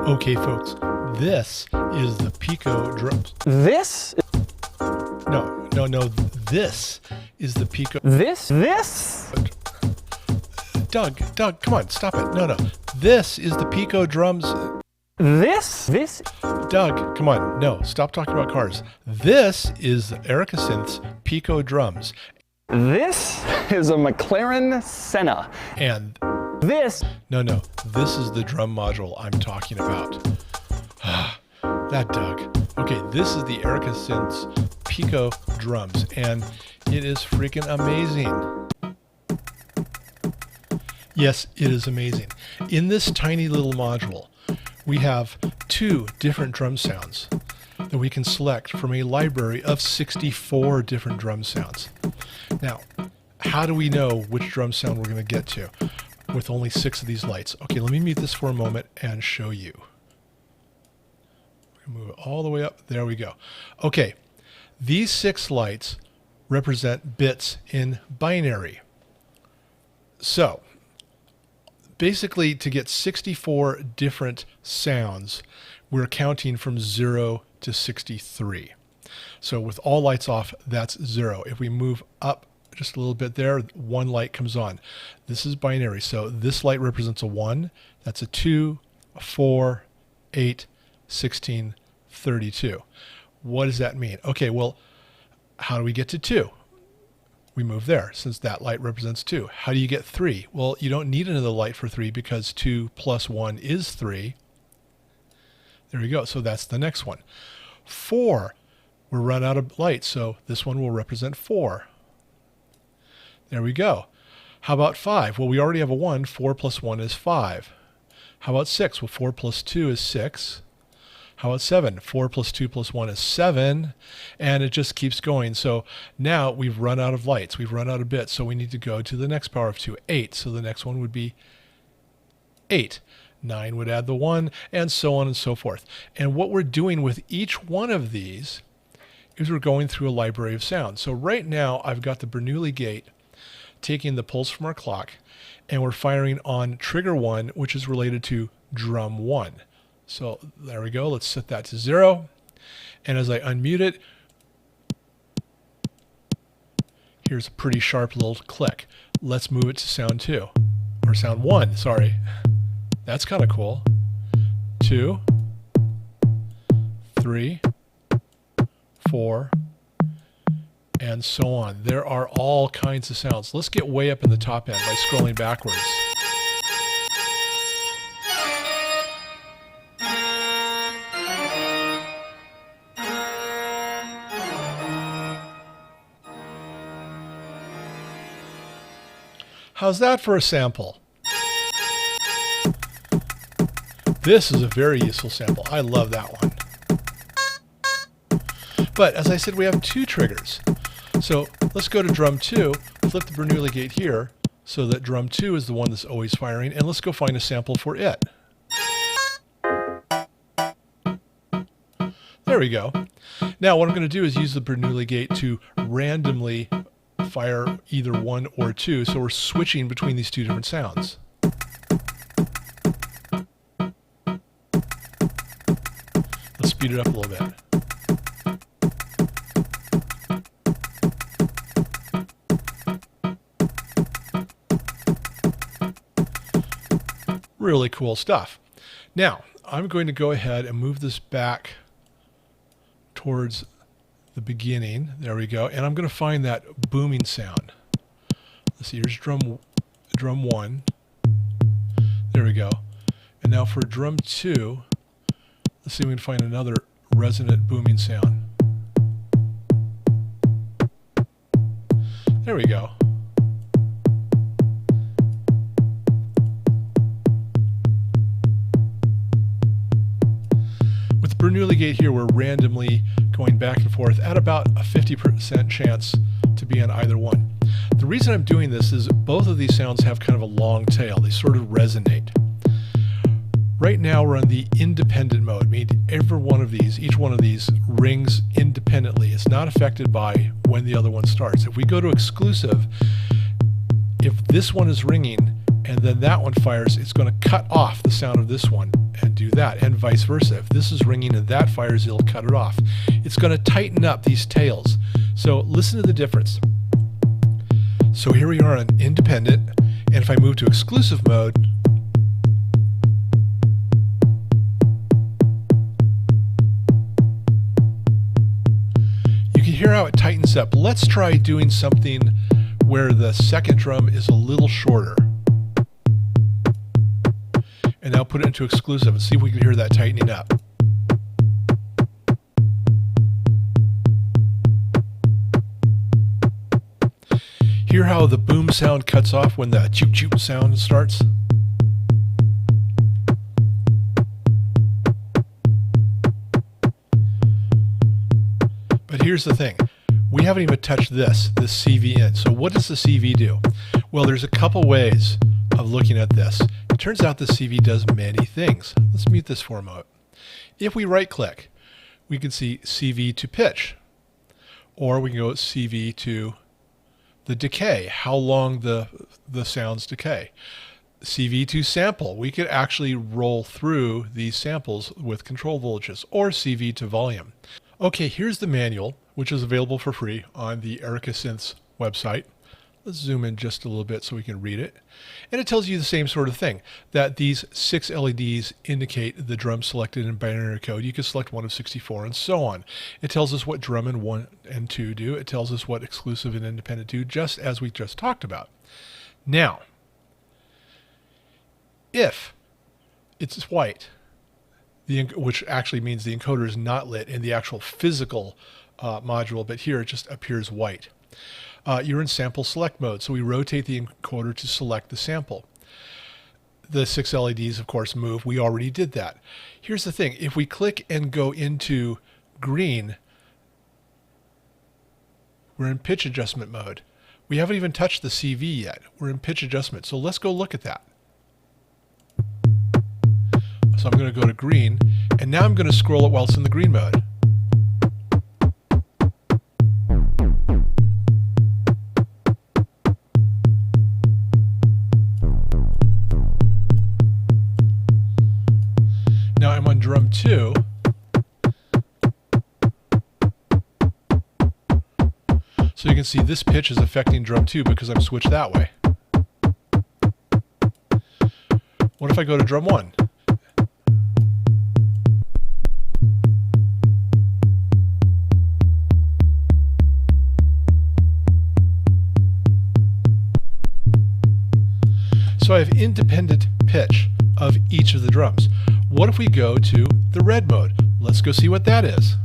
Okay, folks, this is the Pico drums. This? No, this is the Pico. This? Doug, come on, stop it. No. This is the Pico drums. This? Doug, come on, no, stop talking about cars. This is Erica Synths Pico drums. This is a McLaren Senna. And this? No, this is the drum module I'm talking about. That Doug. Okay, this is the Erica Synths Pico drums, and it is freaking amazing. Yes, it is amazing. In this tiny little module, we have 2 different drum sounds that we can select from a library of 64 different drum sounds. Now, how do we know which drum sound we're going to get to with only 6 of these lights? Okay, let me mute this for a moment and show you. Move it all the way up. There we go. Okay, these 6 lights represent bits in binary. So, basically, to get 64 different sounds, we're counting from 0 to 63. So with all lights off, that's 0. If we move up just a little bit there, 1 light comes on. This is binary. So this light represents a 1. That's a 2, a 4, 8, 16, 32. What does that mean? Okay, well, how do we get to 2? We move there, since that light represents 2. How do you get 3? Well, you don't need another light for 3 because 2 plus 1 is 3. There we go. So that's the next one. 4, we're run out of light, so this one will represent 4. There we go. How about 5? Well, we already have a 1. 4 plus 1 is 5. How about 6? Well, 4 plus 2 is 6. How about 7? 4 plus 2 plus 1 is 7. And it just keeps going. So now we've run out of lights. We've run out of bits. So we need to go to the next power of 2, 8. So the next one would be 8. 9 would add the 1, and so on and so forth. And what we're doing with each one of these is we're going through a library of sound. So right now I've got the Bernoulli gate taking the pulse from our clock, and we're firing on trigger 1, which is related to drum 1. So there we go. Let's set that to 0. And as I unmute it, here's a pretty sharp little click. Let's move it to sound 2, or sound 1, sorry. That's kind of cool. 2, 3, 4, and so on. There are all kinds of sounds. Let's get way up in the top end by scrolling backwards. How's that for a sample? This is a very useful sample. I love that one. But as I said, we have 2 triggers. So let's go to drum 2, flip the Bernoulli gate here so that drum 2 is the one that's always firing, and let's go find a sample for it. There we go. Now what I'm going to do is use the Bernoulli gate to randomly fire either 1 or 2, so we're switching between these 2 different sounds. Let's speed it up a little bit. Really cool stuff. Now, I'm going to go ahead and move this back towards the beginning. There we go. And I'm going to find that booming sound. Let's see, here's drum 1. There we go. And now for drum 2, let's see if we can find another resonant booming sound. There we go. With the Bernoulli gate here, we're randomly going back and forth at about a 50% chance to be on either one. The reason I'm doing this is both of these sounds have kind of a long tail. They sort of resonate. Right now we're on the independent mode, meaning each one of these rings independently. It's not affected by when the other one starts. If we go to exclusive, if this one is ringing and then that one fires, it's going to cut off the sound of this one and do that, and vice versa. If this is ringing and that fires, it'll cut it off. It's going to tighten up these tails. So listen to the difference. So here we are on independent, and if I move to exclusive mode, you can hear how it tightens up. Let's try doing something where the second drum is a little shorter. And now put it into exclusive and see if we can hear that tightening up. Hear how the boom sound cuts off when the choop choop sound starts? But here's the thing. We haven't even touched this CV in. So what does the CV do? Well, there's a couple ways of looking at this. It turns out the CV does many things. Let's mute this for a moment. If we right click, we can see CV to pitch, or we can go CV to the decay, how long the sounds decay. CV to sample, we could actually roll through these samples with control voltages, or CV to volume. Okay, here's the manual, which is available for free on the Erica Synths website. Let's zoom in just a little bit so we can read it. And it tells you the same sort of thing, that these 6 LEDs indicate the drum selected in binary code. You can select one of 64 and so on. It tells us what drum in 1 and 2 do. It tells us what exclusive and independent do, just as we just talked about. Now, if it's white, which actually means the encoder is not lit in the actual physical module, but here it just appears white. You're in sample select mode, so we rotate the encoder to select the sample. The 6 LEDs, of course, move. We already did that. Here's the thing. If we click and go into green, we're in pitch adjustment mode. We haven't even touched the CV yet. We're in pitch adjustment, so let's go look at that. So I'm going to go to green, and now I'm going to scroll it while it's in the green mode. Now I'm on drum 2. So you can see this pitch is affecting drum 2 because I'm switched that way. What if I go to drum 1? So I have independent pitch of each of the drums. What if we go to the red mode? Let's go see what that is.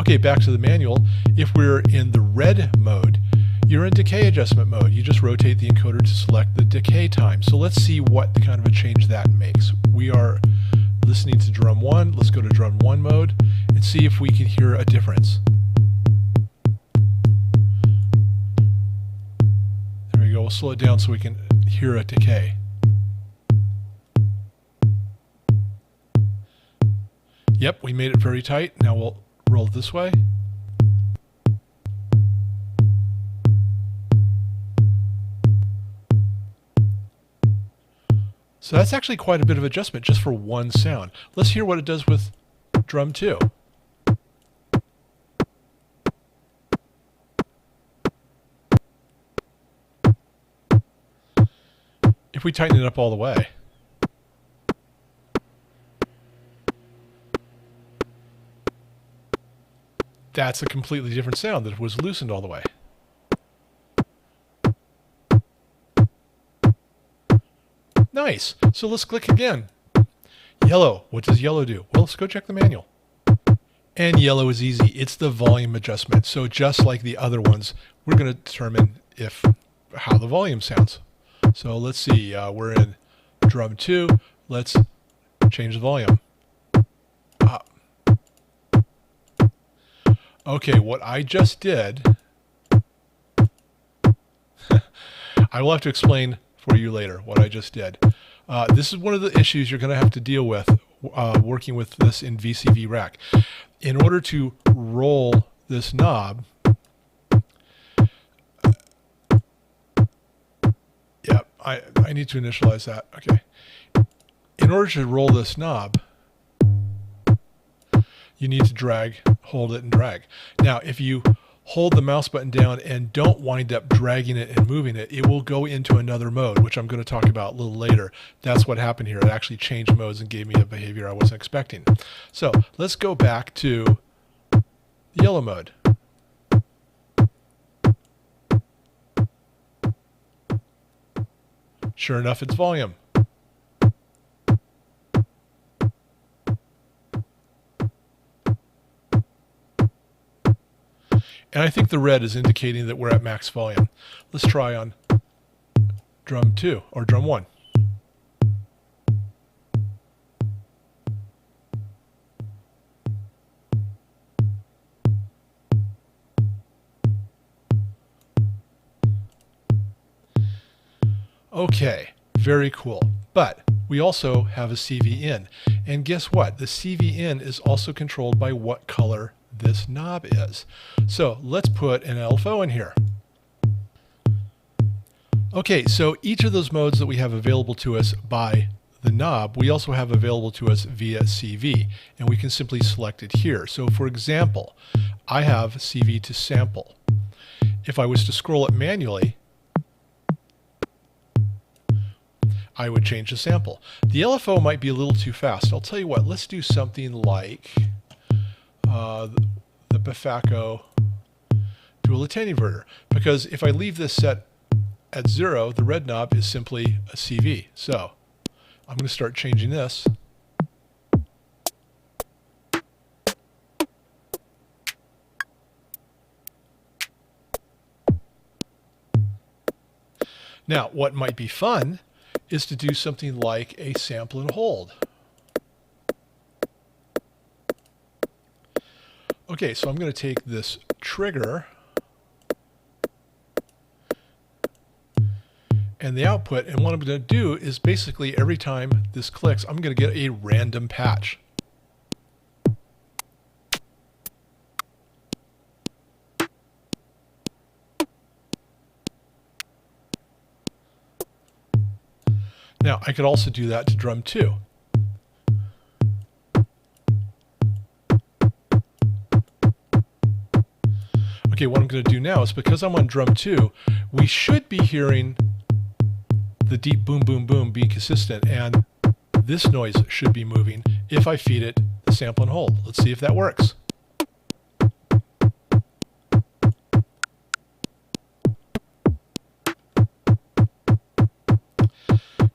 Okay, back to the manual. If we're in the red mode, you're in decay adjustment mode. You just rotate the encoder to select the decay time. So let's see what kind of a change that makes. We are listening to drum 1. Let's go to drum 1 mode and see if we can hear a difference. There we go. We'll slow it down so we can hear a decay. Yep, we made it very tight. Now we'll roll it this way. So that's actually quite a bit of adjustment just for one sound. Let's hear what it does with drum 2. If we tighten it up all the way. That's a completely different sound that was loosened all the way. Nice. So let's click again. Yellow. What does yellow do? Well, let's go check the manual. And yellow is easy. It's the volume adjustment. So just like the other ones, we're going to determine how the volume sounds. So let's see. We're in drum 2. Let's change the volume. Okay, what I just did, I will have to explain for you later what I just did. This is one of the issues you're going to have to deal with working with this in VCV Rack. In order to roll this knob, I need to initialize that. Okay. In in order to roll this knob, you need to drag, hold it, and drag. Now, if you hold the mouse button down and don't wind up dragging it and moving it, it will go into another mode, which I'm going to talk about a little later. That's what happened here. It actually changed modes and gave me a behavior I wasn't expecting. So let's go back to the yellow mode. Sure enough, it's volume. And I think the red is indicating that we're at max volume. Let's try on drum 2 or drum 1. Okay, very cool. But we also have a CV in. And guess what? The CV in is also controlled by what color this knob is. So let's put an LFO in here. Okay, so each of those modes that we have available to us by the knob, we also have available to us via CV, and we can simply select it here. So for example, I have CV to sample. If I was to scroll it manually, I would change the sample. The LFO might be a little too fast. I'll tell you what, let's do something like the Bifaco dual attenuator, because if I leave this set at 0, the red knob is simply a CV. So I'm going to start changing this. Now, what might be fun is to do something like a sample and hold. Okay, so I'm going to take this trigger and the output, and what I'm going to do is basically every time this clicks, I'm going to get a random patch. Now, I could also do that to drum 2. Okay, what I'm going to do now is, because I'm on drum 2, we should be hearing the deep boom, boom, boom be consistent, and this noise should be moving if I feed it the sample and hold. Let's see if that works.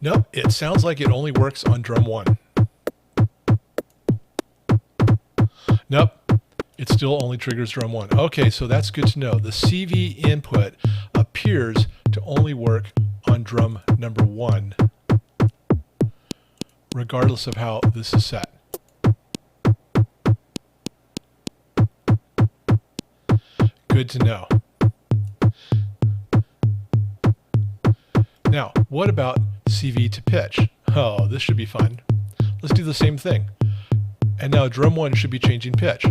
Nope, it sounds like it only works on drum 1. Nope, it still only triggers drum 1. Okay, so that's good to know. The CV input appears to only work on drum number 1, regardless of how this is set. Good to know. Now, what about CV to pitch? Oh, this should be fun. Let's do the same thing. And now drum 1 should be changing pitch.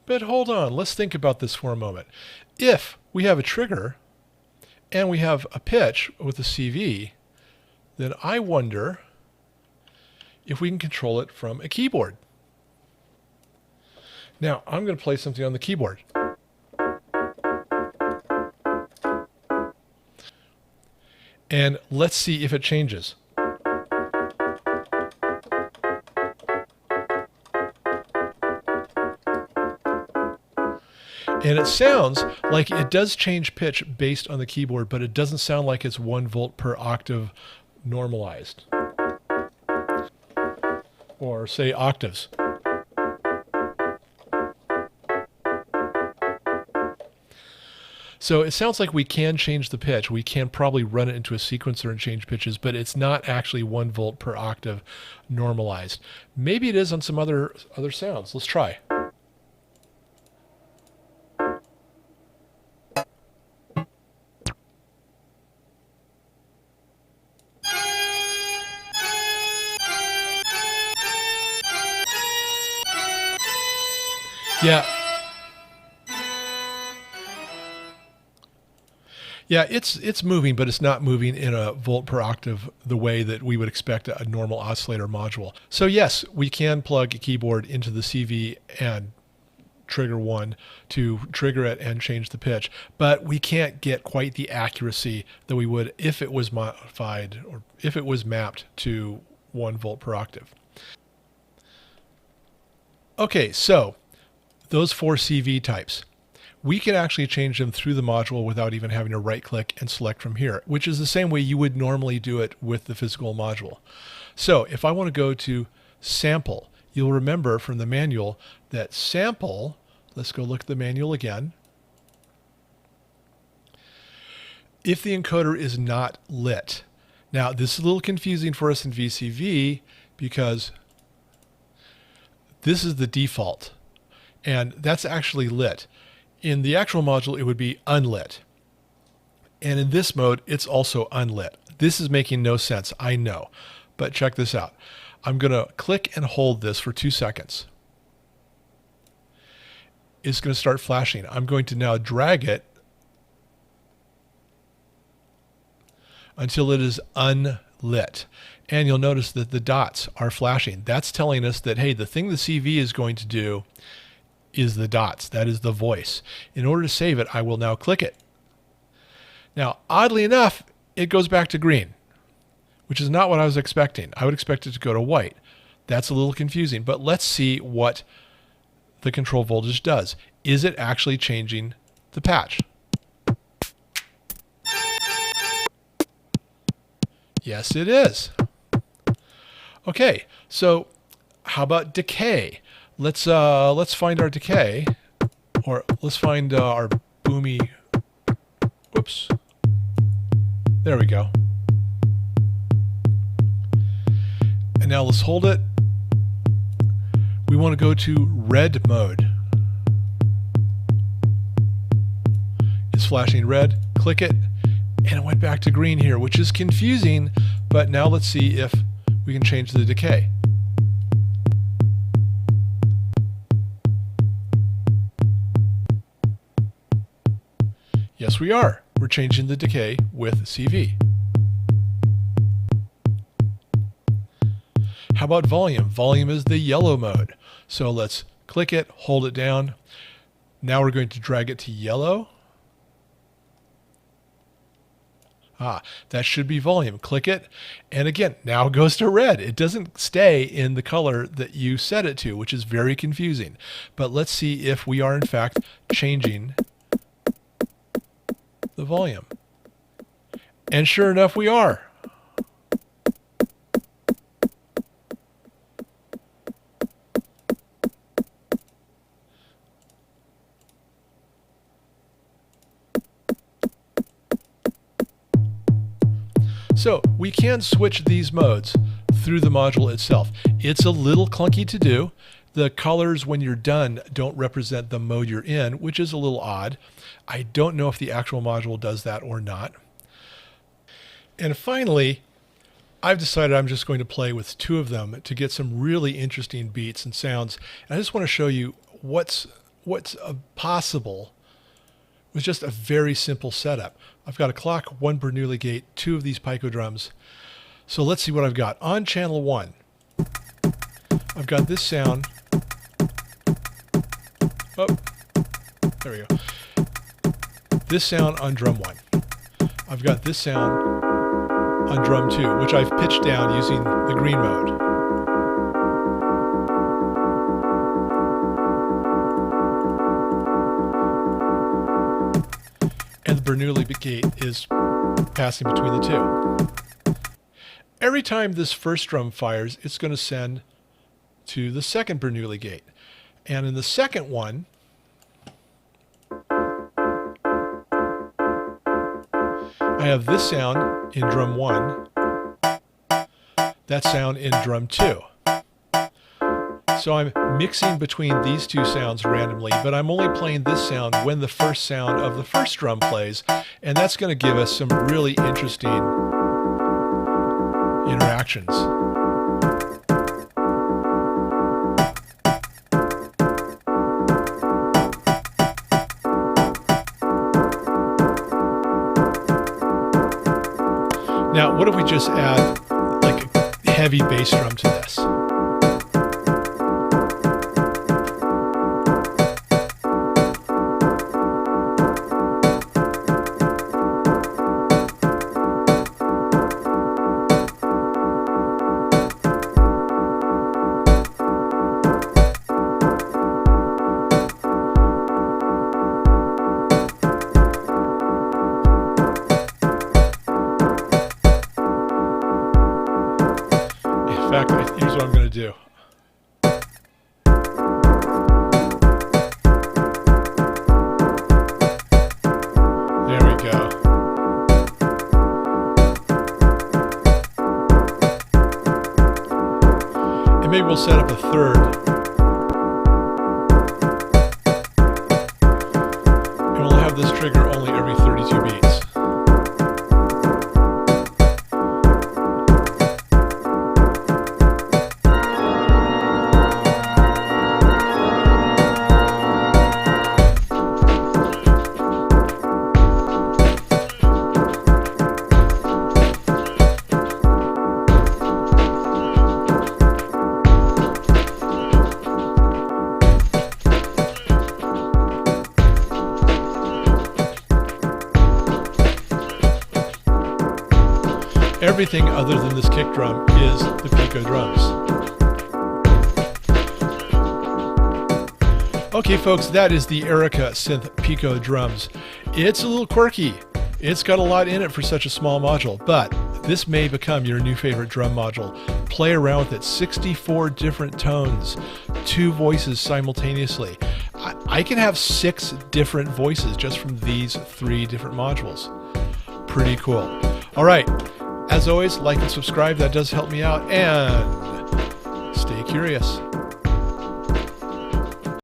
But hold on, let's think about this for a moment. If we have a trigger and we have a pitch with a CV, then I wonder if we can control it from a keyboard. Now, I'm going to play something on the keyboard. And let's see if it changes. And it sounds like it does change pitch based on the keyboard, but it doesn't sound like it's 1 volt per octave normalized. Or say octaves. So it sounds like we can change the pitch. We can probably run it into a sequencer and change pitches, but it's not actually 1 volt per octave normalized. Maybe it is on some other sounds. Let's try. Yeah, Yeah, it's moving, but it's not moving in a volt per octave the way that we would expect a normal oscillator module. So yes, we can plug a keyboard into the CV and trigger one to trigger it and change the pitch, but we can't get quite the accuracy that we would if it was modified or if it was mapped to 1 volt per octave. Okay, so those 4 CV types, we can actually change them through the module without even having to right click and select from here, which is the same way you would normally do it with the physical module. So if I want to go to sample, you'll remember from the manual that sample, let's go look at the manual again. If the encoder is not lit. Now this is a little confusing for us in VCV because this is the default and that's actually lit. In the actual module, it would be unlit. And in this mode, it's also unlit. This is making no sense, I know. But check this out. I'm going to click and hold this for 2 seconds. It's going to start flashing. I'm going to now drag it until it is unlit. And you'll notice that the dots are flashing. That's telling us that, hey, the thing the CV is going to do is the dots. That is the voice. In order to save it, I will now click it. Now, oddly enough, it goes back to green, which is not what I was expecting. I would expect it to go to white. That's a little confusing, but let's see what the control voltage does. Is it actually changing the patch? Yes, it is. Okay, so how about decay? Let's find our decay, or let's find our boomy. Whoops. There we go. And now let's hold it. We want to go to red mode. It's flashing red. Click it, and it went back to green here, which is confusing. But now let's see if we can change the decay. Yes, we are. We're changing the decay with CV. How about volume? Volume is the yellow mode. So let's click it, hold it down. Now we're going to drag it to yellow. That should be volume. Click it, and again, now it goes to red. It doesn't stay in the color that you set it to, which is very confusing. But let's see if we are in fact changing the volume. And sure enough, we are. So we can switch these modes through the module itself. It's a little clunky to do. The colors when you're done don't represent the mode you're in, which is a little odd. I don't know if the actual module does that or not. And finally, I've decided I'm just going to play with 2 of them to get some really interesting beats and sounds. And I just want to show you what's possible with just a very simple setup. I've got a clock, 1 Bernoulli gate, 2 of these Pico drums. So let's see what I've got. On channel 1, I've got this sound. Oh, there we go. This sound on drum 1. I've got this sound on drum 2, which I've pitched down using the green mode. And the Bernoulli gate is passing between the 2. Every time this first drum fires, it's going to send to the second Bernoulli gate. And in the second one, I have this sound in drum 1, that sound in drum 2. So I'm mixing between these 2 sounds randomly, but I'm only playing this sound when the first sound of the first drum plays, and that's going to give us some really interesting interactions. Now, what if we just add like a heavy bass drum to this? In fact, here's what I'm going to do. There we go. And maybe we'll set up a third. And we'll have this trigger only every 32 beats. Everything other than this kick drum is the Pico drums. Okay folks, that is the Erica Synth Pico drums. It's a little quirky. It's got a lot in it for such a small module, but this may become your new favorite drum module. Play around with it. 64 different tones, 2 voices simultaneously. I can have 6 different voices just from these 3 different modules. Pretty cool. All right. As always, like and subscribe. That does help me out. And stay curious.